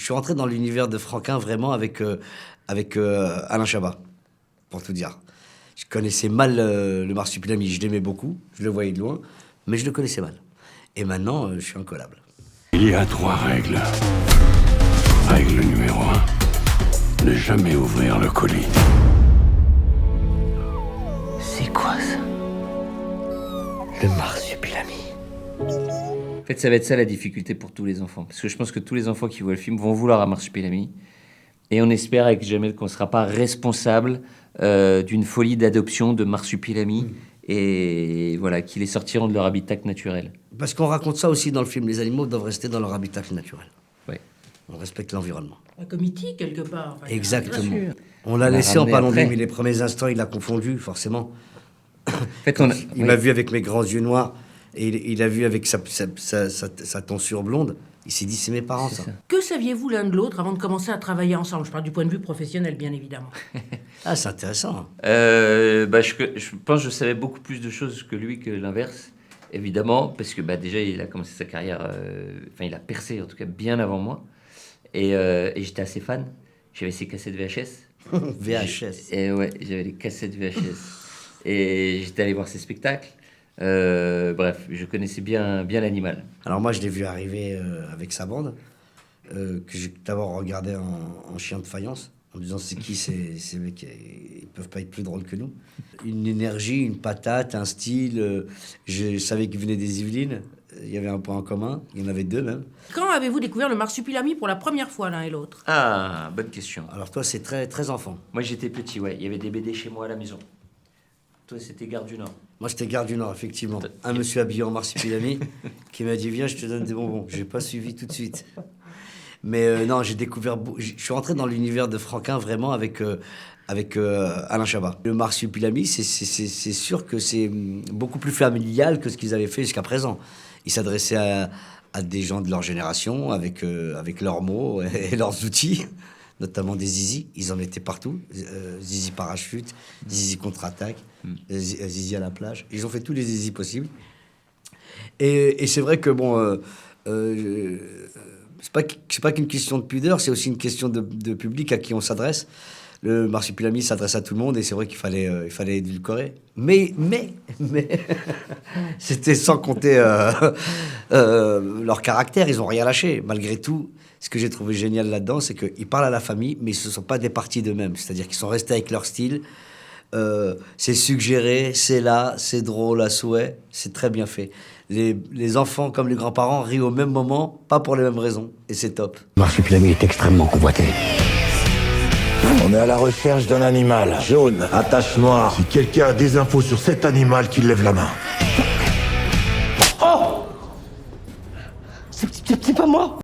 suis rentré dans l'univers de Franquin vraiment avec Alain Chabat, pour tout dire. Je connaissais mal le Marsupilami, je l'aimais beaucoup, je le voyais de loin, mais je le connaissais mal. Et maintenant, je suis incollable. Il y a 3 règles. Règle numéro 1, ne jamais ouvrir le colis. C'est quoi ça? Le Marsupilami. En fait, ça va être ça la difficulté pour tous les enfants. Parce que je pense que tous les enfants qui voient le film vont vouloir un Marsupilami. Et on espère avec Jamel qu'on ne sera pas responsable d'une folie d'adoption de Marsupilami. Et voilà, qu'ils les sortiront de leur habitat naturel. Parce qu'on raconte ça aussi dans le film, les animaux doivent rester dans leur habitat naturel. Ouais. On respecte l'environnement. Comme E.T. quelque part. Enfin, Exactement. bien sûr. On l'a On l'a laissé en ramené parlant de lui, après. mais les premiers instants, il l'a confondu, forcément. En fait, Il m'a vu avec mes grands yeux noirs, et il a vu avec sa tonsure blonde. Il s'est dit, c'est mes parents, ça. Que saviez-vous l'un de l'autre avant de commencer à travailler ensemble? Je parle du point de vue professionnel, bien évidemment. Ah, c'est intéressant. je pense que je savais beaucoup plus de choses que lui que l'inverse, évidemment, parce que déjà, il a commencé sa carrière, il a percé, en tout cas, bien avant moi. Et j'étais assez fan. J'avais ses cassettes VHS. VHS. Et ouais, j'avais les cassettes VHS. Et j'étais allé voir ses spectacles. Bref, je connaissais bien l'animal. Alors moi, je l'ai vu arriver avec sa bande, que j'ai d'abord regardé en chien de faïence, en me disant c'est qui ces mecs, ils peuvent pas être plus drôles que nous. Une énergie, une patate, un style. Je savais qu'ils venaient des Yvelines. Il y avait un point en commun. Il y en avait 2 même. Quand avez-vous découvert le Marsupilami pour la première fois, l'un et l'autre? Ah, bonne question. Alors toi, c'est très, très enfant. Moi, j'étais petit, ouais. Il y avait des BD chez moi à la maison. Toi, c'était Gare du Nord. Moi, j'étais Gare du Nord, effectivement. Un monsieur habillé en Marsupilami qui m'a dit viens, je te donne des bonbons. J'ai pas suivi tout de suite. Mais non, j'ai découvert. Je suis rentré dans l'univers de Franquin vraiment avec Alain Chabat. Le Marsupilami, c'est sûr que c'est beaucoup plus familial que ce qu'ils avaient fait jusqu'à présent. Ils s'adressaient à des gens de leur génération avec leurs mots et leurs outils, notamment des zizi. Ils en étaient partout. Zizi parachute, zizi contre-attaque, zizi à la plage. Ils ont fait tous les zizi possibles. Et c'est vrai que bon. C'est pas qu'une question de pudeur, c'est aussi une question de public à qui on s'adresse. Le Marsupilami s'adresse à tout le monde et c'est vrai qu'il fallait édulcorer. Mais c'était sans compter leur caractère, ils ont rien lâché. Malgré tout, ce que j'ai trouvé génial là-dedans, c'est qu'ils parlent à la famille, mais ils ne se sont pas départis d'eux-mêmes. C'est-à-dire qu'ils sont restés avec leur style. C'est suggéré, c'est là, c'est drôle à souhait, c'est très bien fait. Les enfants comme les grands-parents rient au même moment, pas pour les mêmes raisons, et c'est top. Marsupilami est extrêmement convoité. On est à la recherche d'un animal. Jaune, à tache noire. Si quelqu'un a des infos sur cet animal, qu'il lève la main. C'est pas moi.